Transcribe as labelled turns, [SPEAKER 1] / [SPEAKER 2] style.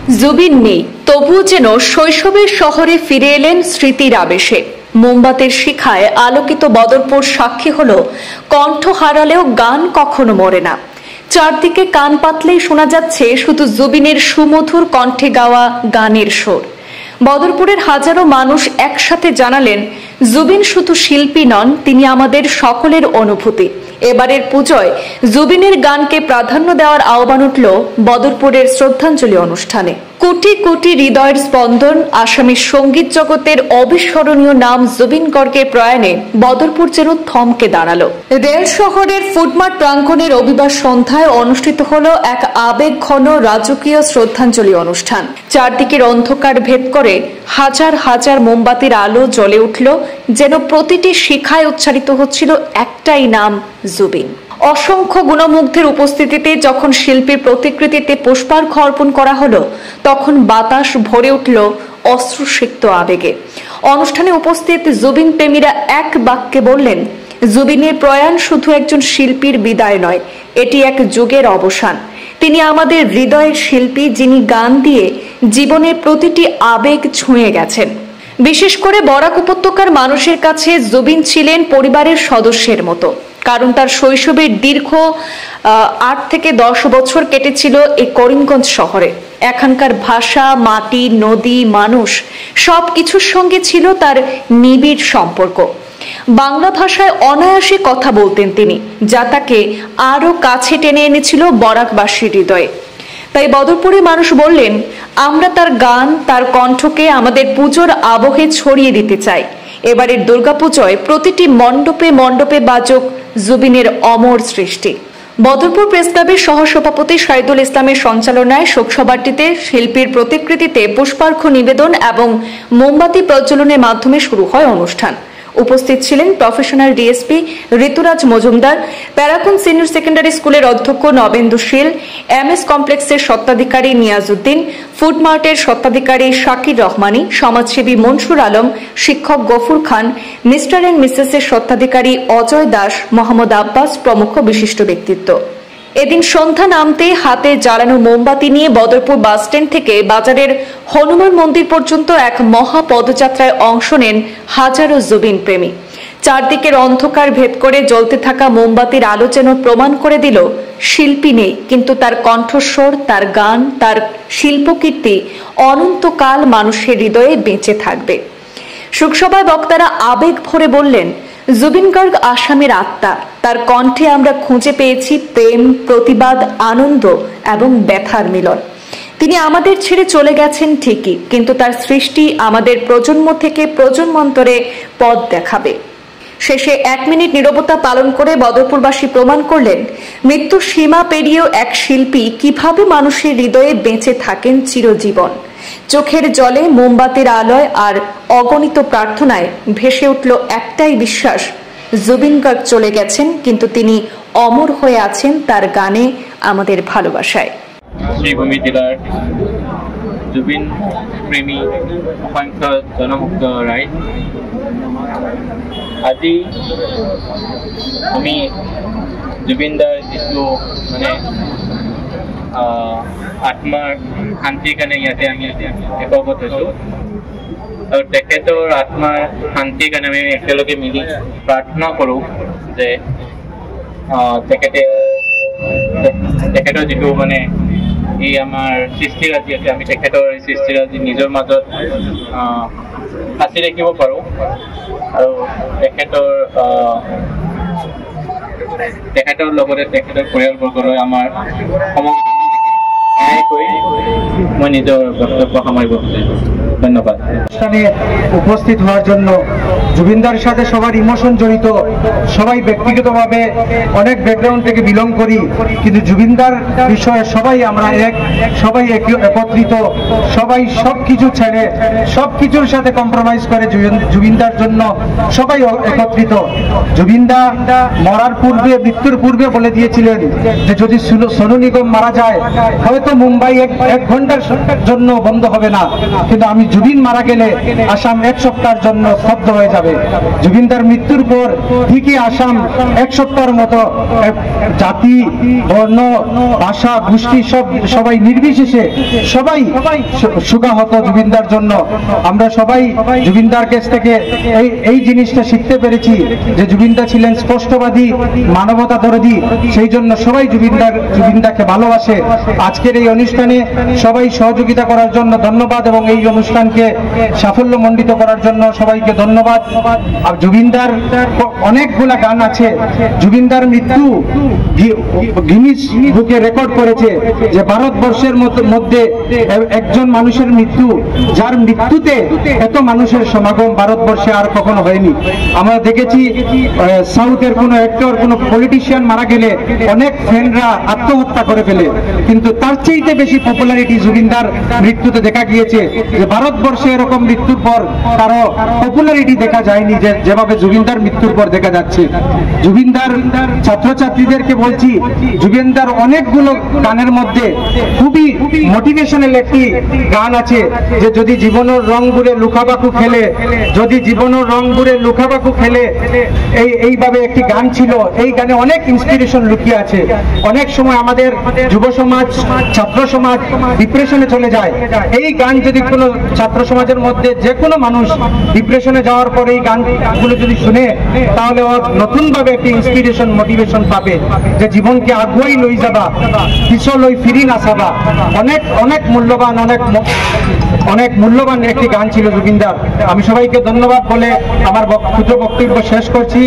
[SPEAKER 1] জুবিন নেই, তবুও যেন শৈশবের শহরে ফিরে এলেন স্মৃতির আবেশে। মোমবাতির শিখায় আলোকিত বদরপুর সাক্ষী হলো কণ্ঠ হারালেও গান কখনো মরে না। চারদিকে কান পাতলেই শোনা যাচ্ছে শুধু জুবিনের সুমধুর কণ্ঠে গাওয়া গানের সুর। বদরপুরের হাজারো মানুষ একসাথে জানালেন, জুবিন শুধু শিল্পী নন, তিনি আমাদের সকলের অনুভূতি। এবারের পুজোয় জুবিনের গানকে প্রাধান্য দেওয়ার আহ্বান উঠল বদরপুরের শ্রদ্ধাঞ্জলি অনুষ্ঠানে। কোটি কোটি হৃদয়ের স্পন্দন, আসামের সঙ্গীত জগতের অবিস্মরণীয় নাম জুবিন গর্গের প্রয়াণে বদরপুর যেন থমকে দাঁড়ালো। রেল শহরের ফুডমার্ট প্রাঙ্গণের রবিবার সন্ধ্যায় অনুষ্ঠিত হলো এক আবেগঘন রাজকীয় শ্রদ্ধাঞ্জলি অনুষ্ঠান। চারদিকের অন্ধকার ভেদ করে হাজার হাজার মোমবাতির আলো জ্বলে উঠল, যেন প্রতিটি শিখায় উচ্চারিত হচ্ছিল একটাই নাম, জুবিন। অসংখ্য গুণমুগ্ধের উপস্থিতিতে যখন শিল্পীর প্রতিকৃতিতে পুষ্পার্ঘ অর্পণ করা হলো, তখন বাতাস ভরে উঠল অশ্রুসিক্ত আবেগে। অনুষ্ঠানে উপস্থিত জুবিন প্রেমীরা এক বাক্যে বললেন, জুবিনের প্রয়াণ শুধু একজন শিল্পীর বিদায় নয়, এটি এক যুগের অবসান। তিনি আমাদের হৃদয়ের শিল্পী, যিনি গান দিয়ে জীবনের প্রতিটি আবেগ ছুঁয়ে গেছেন। বিশেষ করে বরাক উপত্যকার মানুষের কাছে জুবিন ছিলেন পরিবারের সদস্যের মতো, কারণ তার শৈশবের দীর্ঘ 8 থেকে 10 বছর কেটেছিল এই করিমগঞ্জ শহরে। এখানকার ভাষা, মাটি, নদী, মানুষ সবকিছুর সঙ্গে ছিল তার নিবিড় সম্পর্ক। বাংলা ভাষায় অনায়াসে কথা বলতেন তিনি, যা তাকে আরো কাছে টেনে এনেছিল বরাকবাসীর হৃদয়ে। তাই বদরপুরে মানুষ বললেন, আমরা তার গান, তার কণ্ঠকে আমাদের পুজোর আবহে ছড়িয়ে দিতে চাই। এবারের দুর্গাপুজোয় প্রতিটি মণ্ডপে মণ্ডপে বাজুক জুবিনের অমর সৃষ্টি। বদরপুর প্রেস ক্লাবের সহসভাপতি শাহিদুল ইসলামের সঞ্চালনায় শোকসভাটিতে শিল্পীর প্রতিকৃতিতে পুষ্পার্ঘ্য নিবেদন এবং মোমবাতি প্রজ্বলনের মাধ্যমে শুরু হয় অনুষ্ঠান। উপস্থিত ছিলেন প্রফেশনাল ডিএসপি ঋতুরাজ মজুমদার, প্যারাকুন সিনিয়র সেকেন্ডারি স্কুলের অধ্যক্ষ নবেন্দু শীল, এমএস কমপ্লেক্সের স্বত্বাধিকারী নিয়াজউদ্দিন, ফুডমার্টের স্বত্বাধিকারী শাকির রহমানী, সমাজসেবী মনসুর আলম, শিক্ষক গফুর খান, মিস্টার এন্ড মিসেসের স্বত্বাধিকারী অজয় দাস, মোহাম্মদ আব্বাস প্রমুখ বিশিষ্ট ব্যক্তিত্ব। এদিন সন্ধ্যা নামতে হাতে জ্বালানো মোমবাতি নিয়ে বদরপুর বাসস্ট্যান্ড থেকে বাজারের হনুমান মন্দির পর্যন্ত এক মহা পদযাত্রায় অংশ নেন হাজারো জুবিন প্রেমী। চারদিকের অন্ধকার ভেদ করে জ্বলতে থাকা মোমবাতির আলো যেন প্রমাণ করে দিল, শিল্পী নেই, কিন্তু তার কণ্ঠস্বর, তার গান, তার শিল্পকীর্তি অনন্তকাল মানুষের হৃদয়ে বেঁচে থাকবে। শোকসভায় বক্তারা আবেগ ভরে বললেন, জুবিন গার্গ আসামের আত্মা। তার কণ্ঠে আমরা খুঁজে পেয়েছি প্রেম, প্রতিবাদ, আনন্দ এবং ব্যথার মিলন। তিনি আমাদের ছেড়ে চলে গেছেন ঠিকই, কিন্তু তার সৃষ্টি আমাদের প্রজন্ম থেকে প্রজন্মান্তরে পথ দেখাবে। শেষে 1 মিনিট নীরবতা পালন করে বদরপুরবাসী প্রমাণ করলেন, মৃত্যুর সীমা পেরিয়েও এক শিল্পী কিভাবে মানুষের হৃদয়ে বেঁচে থাকেন চিরজীবন। চোখের জলে, মোমবাতির আলোয় আর অগণিত প্রার্থনায় ভেসে উঠল একটাই বিশ্বাস, জুবিন গার্গ চলে গেছেন, কিন্তু তিনি অমর হয়ে আছেন তার গানে, আমাদের ভালোবাসায়।
[SPEAKER 2] শ্রীভূমি জেলার জুবিন প্রেমী অসংখ্য জনমুক্ত রায়, আজি আমি জুবিনদাৰ যিটো মানে আত্মাৰ শান্তিৰ কাৰণে ইয়াতে আমি একগত হৈছোঁ আৰু তেখেতৰ আত্মাৰ শান্তিৰ কাৰণে আমি একেলগে মিলি প্ৰাৰ্থনা কৰোঁ যে তেখেতৰ যিটো মানে এই আমাৰ সৃষ্টিৰাজি আছে, আমি তেখেতৰ এই সৃষ্টিৰাজি নিজৰ মাজত সাঁচি ৰাখিব পাৰোঁ আৰু তেখেতৰ লগতে তেখেতৰ পৰিয়ালবৰ্গলৈ আমাৰ সমবেদনা কৰি মই নিজৰ বক্তব্য সামৰিব বিচাৰিছোঁ। ধন্যবাদ।
[SPEAKER 3] অনুষ্ঠানে উপস্থিত হওয়ার জন্য জুবিনদার সাথে সবার ইমোশন জড়িত, সবাই ব্যক্তিগতভাবে অনেক ব্যাকগ্রাউন্ড থেকে বিলং করি, কিন্তু জুবিনদার বিষয়ে সবাই আমরা সবাই একত্রিত, সবাই সবকিছু ছেড়ে সবকিছুর সাথে কম্প্রোমাইজ করে জুবিনদার জন্য সবাই একত্রিত। জুবিনদা মরার পূর্বে, মৃত্যুর পূর্বে বলে দিয়েছিলেন যে যদি সোনু নিগম মারা যায়, হয়তো মুম্বাই 1 ঘন্টার জন্য বন্ধ হবে না, কিন্তু আমি জুবিন মারা গেলে আসাম 1 সপ্তাহের জন্য স্তব্ধ হয়ে যাবে। জুবিনদার মৃত্যুর পর ঠিকই আসাম 1 সপ্তাহের মতো জাতি, বর্ণ, ভাষা, গোষ্ঠী সবাই নির্বিশেষে সবাই সুখাহত জুবিনদার জন্য। আমরা সবাই জুবিনদার কাছ থেকে এই জিনিসটা শিখতে পেরেছি যে জুবিনদা ছিলেন স্পষ্টবাদী, মানবতা দরদি, সেই জন্য সবাই জুবিনদাকে ভালোবাসে। আজকের এই অনুষ্ঠানে সবাই সহযোগিতা করার জন্য ধন্যবাদ এবং এই অনুষ্ঠানকে সাফল্যমণ্ডিত করার জন্য সবাইকে ধন্যবাদ। আর জুবিনদার অনেকগুলা গান আছে। জুবিনদার মৃত্যু গিনিস বুকে রেকর্ড করেছে যে ভারতবর্ষের মধ্যে একজন মানুষের মৃত্যু, যার মৃত্যুতে এত মানুষের সমাগম ভারতবর্ষে আর কখনো হয়নি। আমরা দেখেছি সাউথের কোনো অ্যাক্টর, কোনো পলিটিশিয়ান মারা গেলে অনেক ফ্যানরা আত্মহত্যা করে ফেলে, কিন্তু তার চেয়ে বেশি পপুলারিটি জুবিনদার মৃত্যুতে দেখা গিয়েছে। যে ভারতবর্ষে এরকম মৃত্যুর পর কারো পপুলারিটি দেখা যায়নি যেভাবে জুবিনদার মৃত্যুর পর দেখা যাচ্ছে। জুবিনদার ছাত্রছাত্রীদেরকে বলছি, জুবিনদার অনেকগুলো গানের মধ্যে খুবই মোটিভেশনাল একটি গান আছে যে যদি জীবনের রং বুড়ে লুকাবাকু খেলে, যদি জীবনের রং বুড়ে লুকাবাকু খেলে, এইভাবে একটি গান ছিল। এই গানে অনেক ইন্সপিরেশন লুকিয়ে আছে। অনেক সময় আমাদের যুব সমাজ, ছাত্র সমাজ ডিপ্রেশনে চলে যায়। এই গান যদি কোনো ছাত্র সমাজের মধ্যে যে কোনো মানুষ ডিপ্রেশনে যাওয়ার পর এই গানগুলো যদি শুনে, তাহলে ও নতুনভাবে একটি ইন্সপিরেশন, মোটিভেশন পাবে যে জীবনকে আগুয়াই লই যাবা, পিছলই ফিরি না সাবা। অনেক মূল্যবান একটি গান ছিল জুবিনদার। আমি সবাইকে ধন্যবাদ বলে আমার ক্ষুদ্র বক্তব্য শেষ করছি।